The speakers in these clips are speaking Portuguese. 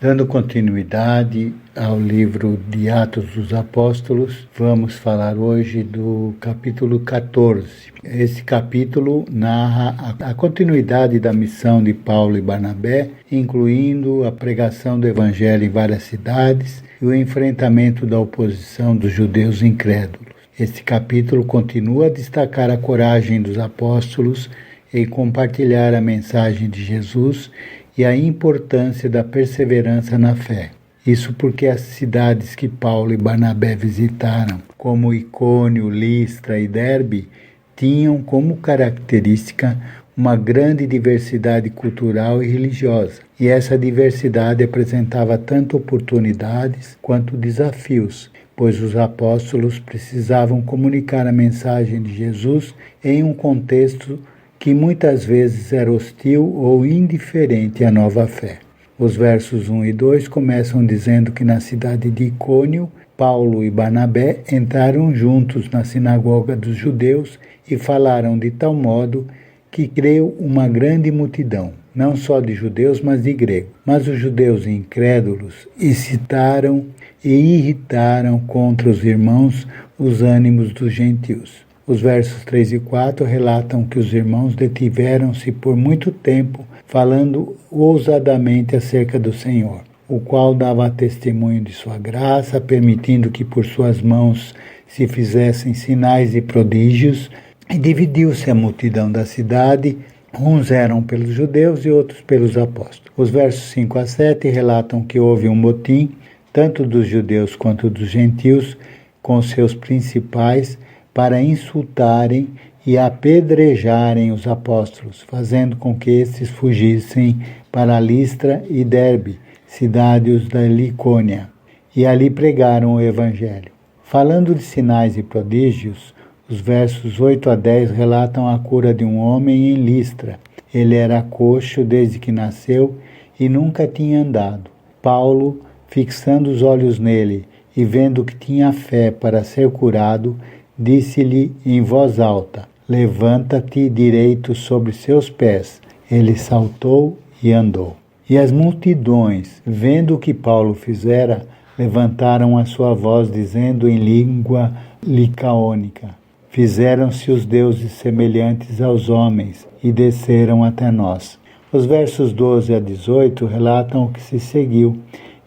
Dando continuidade ao livro de Atos dos Apóstolos, vamos falar hoje do capítulo 14. Esse capítulo narra a continuidade da missão de Paulo e Barnabé, incluindo a pregação do evangelho em várias cidades e o enfrentamento da oposição dos judeus incrédulos. Este capítulo continua a destacar a coragem dos apóstolos em compartilhar a mensagem de Jesus e a importância da perseverança na fé. Isso porque as cidades que Paulo e Barnabé visitaram, como Icônio, Listra e Derbe, tinham como característica uma grande diversidade cultural e religiosa. E essa diversidade apresentava tanto oportunidades quanto desafios, pois os apóstolos precisavam comunicar a mensagem de Jesus em um contexto que muitas vezes era hostil ou indiferente à nova fé. Os versos 1 e 2 começam dizendo que na cidade de Icônio, Paulo e Barnabé entraram juntos na sinagoga dos judeus e falaram de tal modo que creu uma grande multidão, não só de judeus, mas de gregos. Mas os judeus incrédulos excitaram e irritaram contra os irmãos os ânimos dos gentios. Os versos 3 e 4 relatam que os irmãos detiveram-se por muito tempo falando ousadamente acerca do Senhor, o qual dava testemunho de sua graça, permitindo que por suas mãos se fizessem sinais e prodígios, e dividiu-se a multidão da cidade, uns eram pelos judeus e outros pelos apóstolos. Os versos 5 a 7 relatam que houve um motim, tanto dos judeus quanto dos gentios, com seus principais, para insultarem e apedrejarem os apóstolos, fazendo com que estes fugissem para Listra e Derbe, cidades da Licônia, e ali pregaram o evangelho. Falando de sinais e prodígios, os versos 8 a 10 relatam a cura de um homem em Listra. Ele era coxo desde que nasceu e nunca tinha andado. Paulo, fixando os olhos nele e vendo que tinha fé para ser curado, disse-lhe em voz alta: levanta-te direito sobre seus pés. Ele saltou e andou. E as multidões, vendo o que Paulo fizera, levantaram a sua voz, dizendo em língua licaônica: fizeram-se os deuses semelhantes aos homens e desceram até nós. Os versos 12 a 18 relatam o que se seguiu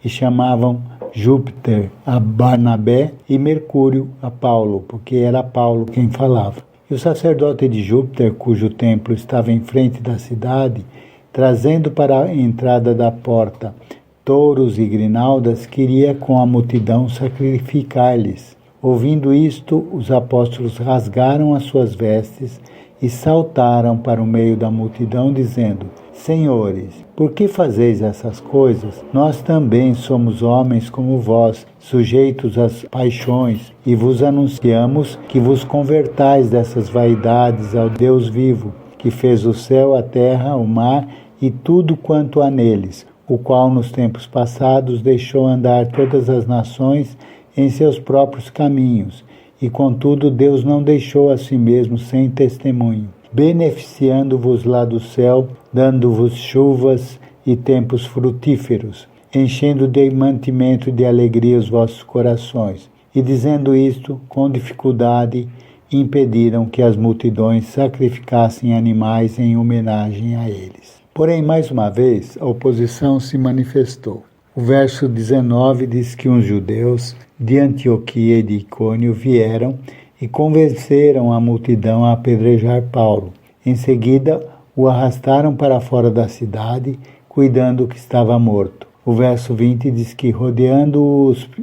e chamavam Júpiter a Barnabé e Mercúrio a Paulo, porque era Paulo quem falava. E o sacerdote de Júpiter, cujo templo estava em frente da cidade, trazendo para a entrada da porta touros e grinaldas, queria com a multidão sacrificar-lhes. Ouvindo isto, os apóstolos rasgaram as suas vestes e saltaram para o meio da multidão, dizendo: Senhores, por que fazeis essas coisas? Nós também somos homens como vós, sujeitos às paixões, e vos anunciamos que vos convertais dessas vaidades ao Deus vivo, que fez o céu, a terra, o mar e tudo quanto há neles, o qual nos tempos passados deixou andar todas as nações em seus próprios caminhos, e contudo Deus não deixou a si mesmo sem testemunho, beneficiando-vos lá do céu, dando-vos chuvas e tempos frutíferos, enchendo de mantimento e de alegria os vossos corações. E dizendo isto, com dificuldade, impediram que as multidões sacrificassem animais em homenagem a eles. Porém, mais uma vez, a oposição se manifestou. O verso 19 diz que uns judeus de Antioquia e de Icônio vieram e convenceram a multidão a apedrejar Paulo. Em seguida, o arrastaram para fora da cidade, cuidando que estava morto. O verso 20 diz que, rodeando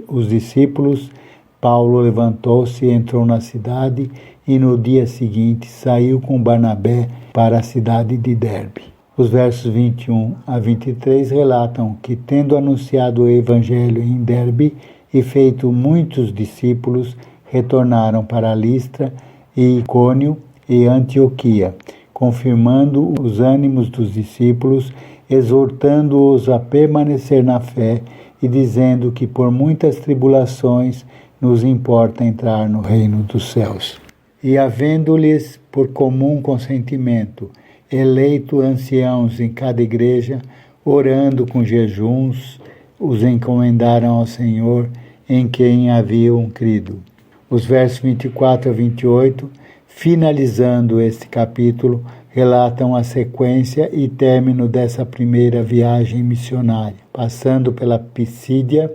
os discípulos, Paulo levantou-se, entrou na cidade e no dia seguinte saiu com Barnabé para a cidade de Derbe. Os versos 21 a 23 relatam que, tendo anunciado o evangelho em Derbe e feito muitos discípulos, retornaram para Listra e Icônio e Antioquia, confirmando os ânimos dos discípulos, exortando-os a permanecer na fé e dizendo que por muitas tribulações nos importa entrar no reino dos céus. E havendo-lhes por comum consentimento eleito anciãos em cada igreja, orando com jejuns os encomendaram ao Senhor, em quem haviam crido. Os versos 24 a 28, finalizando este capítulo, relatam a sequência e término dessa primeira viagem missionária. Passando pela Pisídia,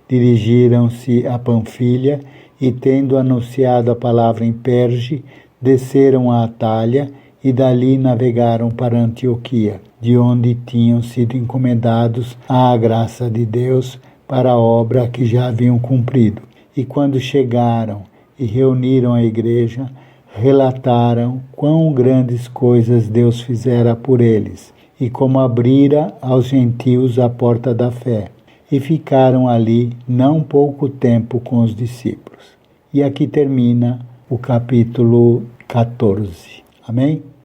dirigiram-se a Panfilha e, tendo anunciado a palavra em Perge, desceram a Atália e dali navegaram para Antioquia, de onde tinham sido encomendados à graça de Deus para a obra que já haviam cumprido. E quando chegaram e reuniram a igreja, relataram quão grandes coisas Deus fizera por eles e como abrira aos gentios a porta da fé. E ficaram ali não pouco tempo com os discípulos. E aqui termina o capítulo 14. Amém?